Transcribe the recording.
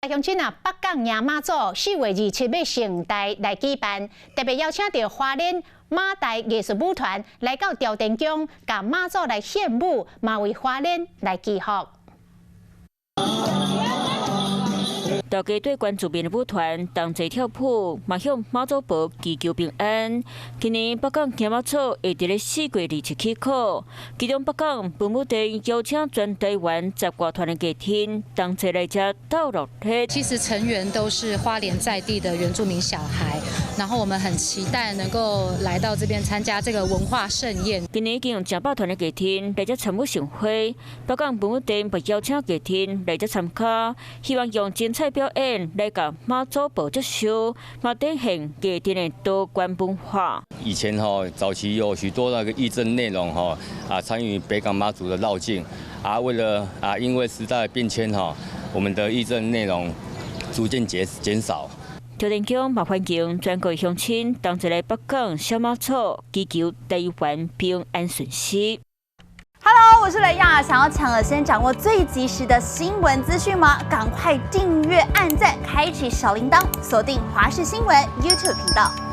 乡亲啊，北港迎妈祖4月27日盛大来举办，特别邀请到花莲马台艺术舞团来到朝天宫，甲妈祖来献舞，嘛为花莲来祈福。 大家对关注民的舞团同齐跳舞，嘛向妈祖婆祈求平安。今年北港行妈祖会伫咧4月27起考，其中北港分母地邀请全台湾10歌团的家庭同齐来遮斗乐体。其实成员都是花莲在地的原住民小孩，然后我们很期待能够来到这边参加这个文化盛宴。今年已经有10%团的家庭来遮参与盛会，北港分母地也邀请家庭来遮参加，希望用精彩表演来甲妈祖婆接受，嘛展现家庭的多元文化。以前早期有许多那个义政内容参与北港妈祖的绕境为了因为时代的变迁我们的义政内容逐渐减少。朝天宫嘛欢迎全国乡亲同齐来北港小妈祖，祈求台湾平安顺遂。 Hello， 我是雷亚，想要抢先掌握最及时的新闻资讯吗？赶快订阅、按赞、开启小铃铛，锁定华视新闻 YouTube 频道。